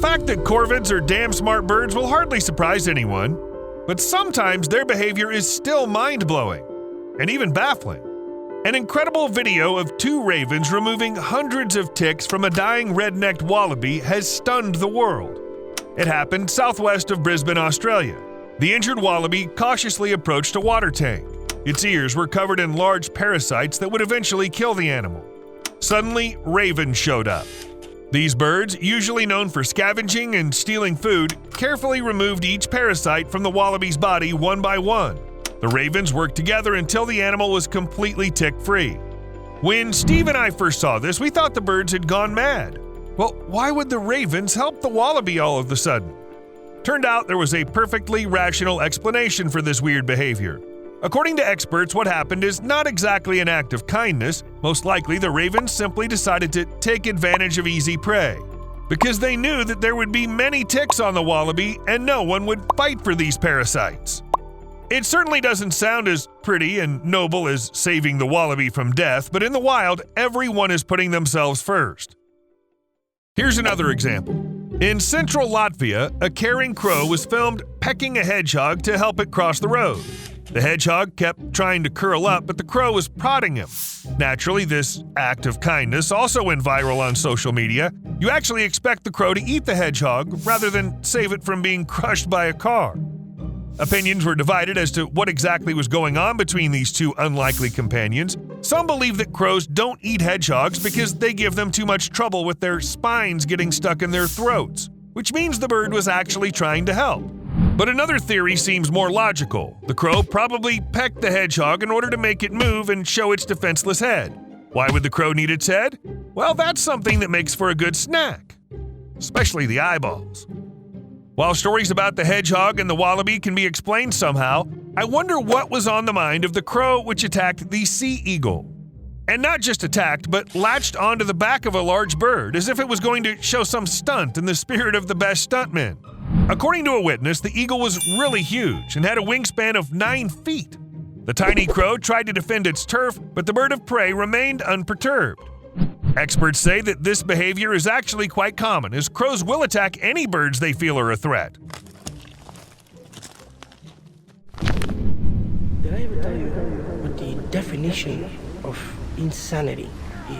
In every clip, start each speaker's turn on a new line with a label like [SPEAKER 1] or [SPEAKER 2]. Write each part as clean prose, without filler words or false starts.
[SPEAKER 1] fact that corvids are damn smart birds will hardly surprise anyone, but sometimes their behavior is still mind-blowing and even baffling. An incredible video of 2 ravens removing hundreds of ticks from a dying red-necked wallaby has stunned the world. It happened southwest of Brisbane, Australia. The injured wallaby cautiously approached a water tank. Its ears were covered in large parasites that would eventually kill the animal. Suddenly, ravens showed up. These birds, usually known for scavenging and stealing food, carefully removed each parasite from the wallaby's body one by one. The ravens worked together until the animal was completely tick-free. When Steve and I first saw this, we thought the birds had gone mad. Well, why would the ravens help the wallaby all of a sudden? Turned out there was a perfectly rational explanation for this weird behavior. According to experts, what happened is not exactly an act of kindness. Most likely, the ravens simply decided to take advantage of easy prey, because they knew that there would be many ticks on the wallaby and no one would fight for these parasites. It certainly doesn't sound as pretty and noble as saving the wallaby from death, but in the wild, everyone is putting themselves first. Here's another example. In central Latvia, a caring crow was filmed pecking a hedgehog to help it cross the road. The hedgehog kept trying to curl up, but the crow was prodding him. Naturally, this act of kindness also went viral on social media. You actually expect the crow to eat the hedgehog rather than save it from being crushed by a car. Opinions were divided as to what exactly was going on between these 2 unlikely companions. Some believe that crows don't eat hedgehogs because they give them too much trouble with their spines getting stuck in their throats, which means the bird was actually trying to help. But another theory seems more logical. The crow probably pecked the hedgehog in order to make it move and show its defenseless head. Why would the crow need its head? Well, that's something that makes for a good snack, especially the eyeballs. While stories about the hedgehog and the wallaby can be explained somehow, I wonder what was on the mind of the crow which attacked the sea eagle. And not just attacked, but latched onto the back of a large bird as if it was going to show some stunt in the spirit of the best stuntmen. According to a witness, the eagle was really huge and had a wingspan of 9 feet. The tiny crow tried to defend its turf, but the bird of prey remained unperturbed. Experts say that this behavior is actually quite common, as crows will attack any birds they feel are a threat.
[SPEAKER 2] Did I ever tell you what the definition of insanity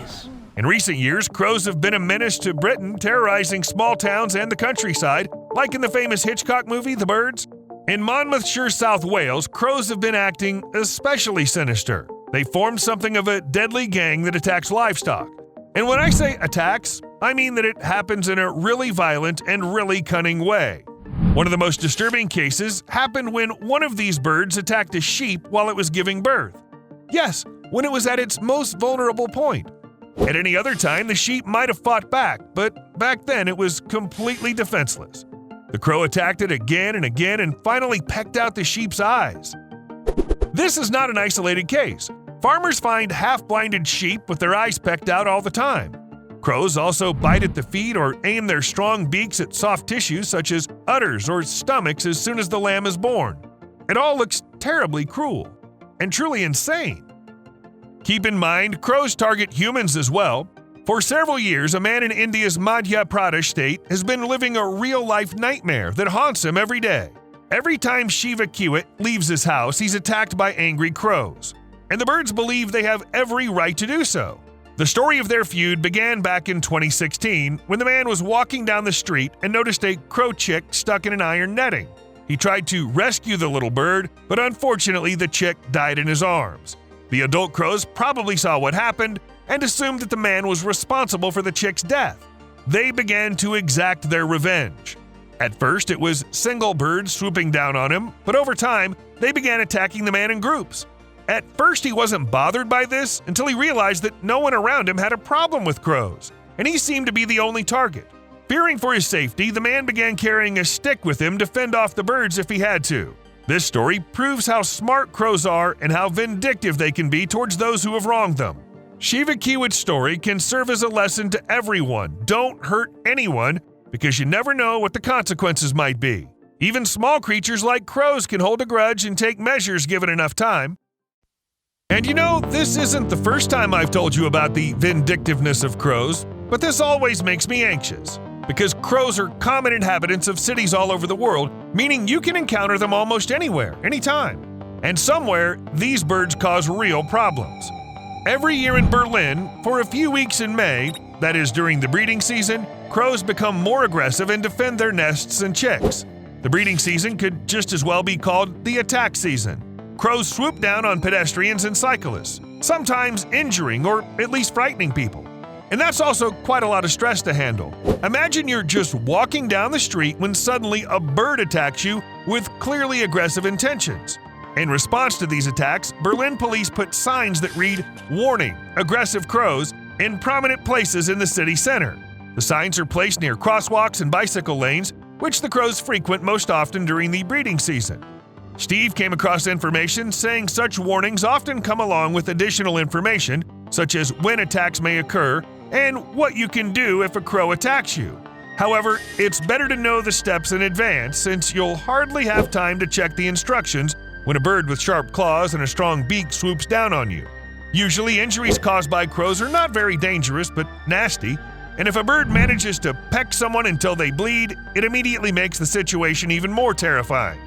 [SPEAKER 2] is?
[SPEAKER 1] In recent years, crows have been a menace to Britain, terrorizing small towns and the countryside, like in the famous Hitchcock movie, The Birds. In Monmouthshire, South Wales, crows have been acting especially sinister. They formed something of a deadly gang that attacks livestock. And when I say attacks, I mean that it happens in a really violent and really cunning way. One of the most disturbing cases happened when one of these birds attacked a sheep while it was giving birth. Yes, when it was at its most vulnerable point. At any other time, the sheep might have fought back, but back then it was completely defenseless. The crow attacked it again and again and finally pecked out the sheep's eyes. This is not an isolated case. Farmers find half-blinded sheep with their eyes pecked out all the time. Crows also bite at the feet or aim their strong beaks at soft tissues such as udders or stomachs as soon as the lamb is born. It all looks terribly cruel and truly insane. Keep in mind, crows target humans as well. For several years, a man in India's Madhya Pradesh state has been living a real-life nightmare that haunts him every day. Every time Shiva Kiwit leaves his house, he's attacked by angry crows. And the birds believe they have every right to do so. The story of their feud began back in 2016 when the man was walking down the street and noticed a crow chick stuck in an iron netting. He tried to rescue the little bird, but unfortunately the chick died in his arms. The adult crows probably saw what happened and assumed that the man was responsible for the chick's death. They began to exact their revenge. At first, it was single birds swooping down on him, but over time, they began attacking the man in groups. At first, he wasn't bothered by this until he realized that no one around him had a problem with crows, and he seemed to be the only target. Fearing for his safety, the man began carrying a stick with him to fend off the birds if he had to. This story proves how smart crows are and how vindictive they can be towards those who have wronged them. Shiva Kiwit's story can serve as a lesson to everyone. Don't hurt anyone, because you never know what the consequences might be. Even small creatures like crows can hold a grudge and take measures given enough time. And you know, this isn't the first time I've told you about the vindictiveness of crows, but this always makes me anxious. because crows are common inhabitants of cities all over the world, meaning you can encounter them almost anywhere, anytime. And somewhere, these birds cause real problems. Every year in Berlin, for a few weeks in May, that is during the breeding season, crows become more aggressive and defend their nests and chicks. The breeding season could just as well be called the attack season. Crows swoop down on pedestrians and cyclists, sometimes injuring or at least frightening people. And that's also quite a lot of stress to handle. Imagine you're just walking down the street when suddenly a bird attacks you with clearly aggressive intentions. In response to these attacks, Berlin police put signs that read, "Warning, aggressive crows," in prominent places in the city center. The signs are placed near crosswalks and bicycle lanes, which the crows frequent most often during the breeding season. Steve came across information saying such warnings often come along with additional information, such as when attacks may occur and what you can do if a crow attacks you. However, it's better to know the steps in advance, since you'll hardly have time to check the instructions when a bird with sharp claws and a strong beak swoops down on you. Usually, injuries caused by crows are not very dangerous, but nasty, and if a bird manages to peck someone until they bleed, it immediately makes the situation even more terrifying.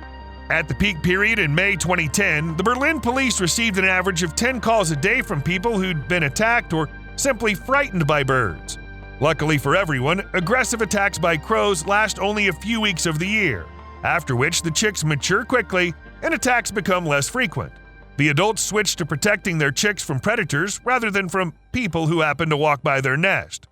[SPEAKER 1] At the peak period in May 2010, the Berlin police received an average of 10 calls a day from people who'd been attacked or simply frightened by birds. Luckily for everyone, aggressive attacks by crows last only a few weeks of the year, after which the chicks mature quickly and attacks become less frequent. The adults switch to protecting their chicks from predators rather than from people who happen to walk by their nest.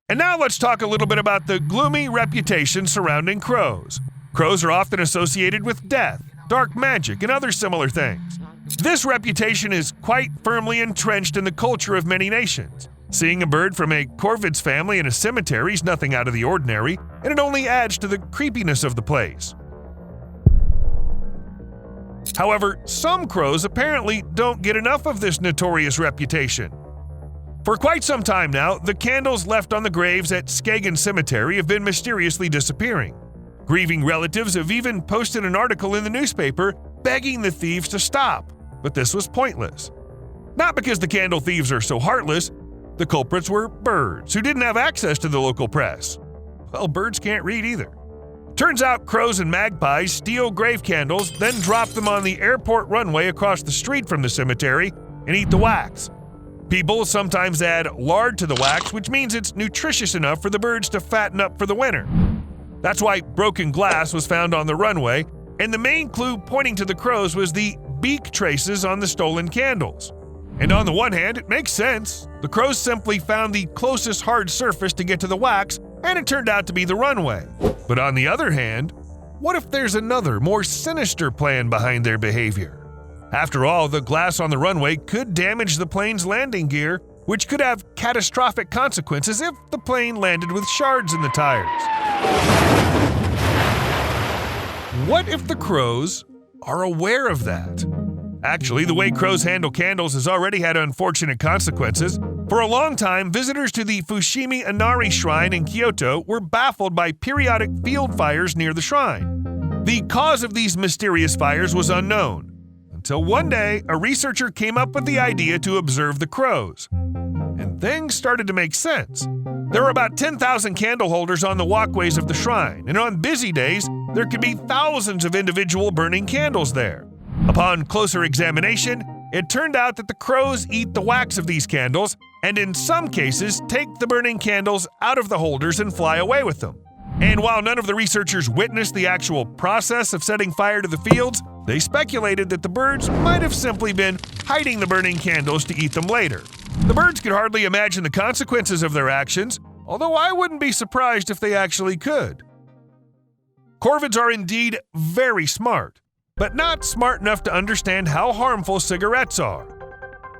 [SPEAKER 1] And now let's talk a little bit about the gloomy reputation surrounding crows. Crows are often associated with death, dark magic, and other similar things. This reputation is quite firmly entrenched in the culture of many nations. Seeing a bird from a corvids family in a cemetery is nothing out of the ordinary, and it only adds to the creepiness of the place. However, some crows apparently don't get enough of this notorious reputation. For quite some time now, the candles left on the graves at Skagen Cemetery have been mysteriously disappearing. Grieving relatives have even posted an article in the newspaper begging the thieves to stop, but this was pointless. Not because the candle thieves are so heartless, the culprits were birds who didn't have access to the local press. Well, birds can't read either. Turns out crows and magpies steal grave candles, then drop them on the airport runway across the street from the cemetery and eat the wax. People sometimes add lard to the wax, which means it's nutritious enough for the birds to fatten up for the winter. That's why broken glass was found on the runway, and the main clue pointing to the crows was the beak traces on the stolen candles. And on the one hand, it makes sense. The crows simply found the closest hard surface to get to the wax, and it turned out to be the runway. But on the other hand, what if there's another, more sinister plan behind their behavior? After all, the glass on the runway could damage the plane's landing gear, which could have catastrophic consequences if the plane landed with shards in the tires. What if the crows are aware of that? Actually, the way crows handle candles has already had unfortunate consequences. For a long time, visitors to the Fushimi Inari Shrine in Kyoto were baffled by periodic field fires near the shrine. The cause of these mysterious fires was unknown, until one day a researcher came up with the idea to observe the crows. And things started to make sense. There are about 10,000 candle holders on the walkways of the shrine, and on busy days, there could be thousands of individual burning candles there. Upon closer examination, it turned out that the crows eat the wax of these candles, and in some cases, take the burning candles out of the holders and fly away with them. And while none of the researchers witnessed the actual process of setting fire to the fields, they speculated that the birds might have simply been hiding the burning candles to eat them later. The birds could hardly imagine the consequences of their actions, although I wouldn't be surprised if they actually could. Corvids are indeed very smart, but not smart enough to understand how harmful cigarettes are.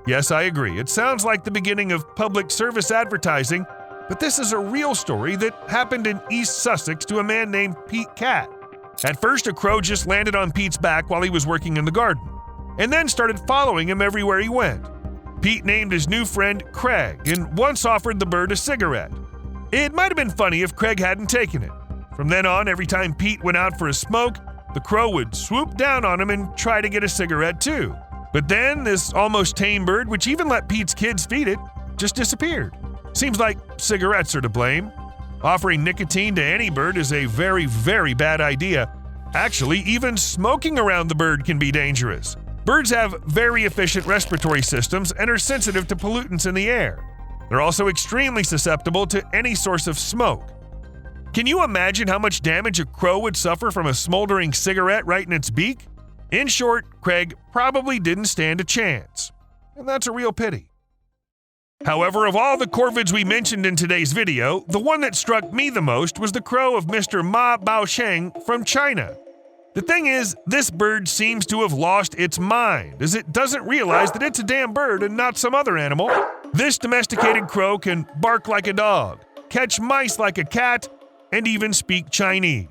[SPEAKER 1] Yes, I agree, it sounds like the beginning of public service advertising, but this is a real story that happened in East Sussex to a man named Pete Cat. At first, a crow just landed on Pete's back while he was working in the garden, and then started following him everywhere he went. Pete named his new friend Craig and once offered the bird a cigarette. It might have been funny if Craig hadn't taken it. From then on, every time Pete went out for a smoke, the crow would swoop down on him and try to get a cigarette too. But then this almost tame bird, which even let Pete's kids feed it, just disappeared. Seems like cigarettes are to blame. Offering nicotine to any bird is a very, very bad idea. Actually, even smoking around the bird can be dangerous. Birds have very efficient respiratory systems and are sensitive to pollutants in the air. They're also extremely susceptible to any source of smoke. Can you imagine how much damage a crow would suffer from a smoldering cigarette right in its beak? In short, Craig probably didn't stand a chance. And that's a real pity. However, of all the corvids we mentioned in today's video, the one that struck me the most was the crow of Mr. Ma Baosheng from China. The thing is, this bird seems to have lost its mind, as it doesn't realize that it's a damn bird and not some other animal. This domesticated crow can bark like a dog, catch mice like a cat, and even speak Chinese.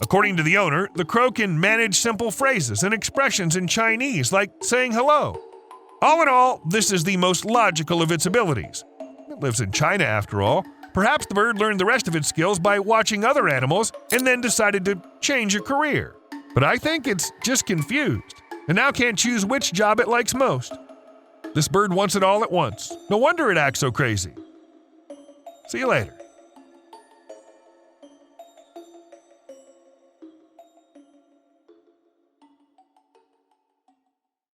[SPEAKER 1] According to the owner, the crow can manage simple phrases and expressions in Chinese, like saying hello. All in all, this is the most logical of its abilities. It lives in China, after all. Perhaps the bird learned the rest of its skills by watching other animals and then decided to change a career. But I think it's just confused, and now can't choose which job it likes most. This bird wants it all at once. No wonder it acts so crazy. See you later.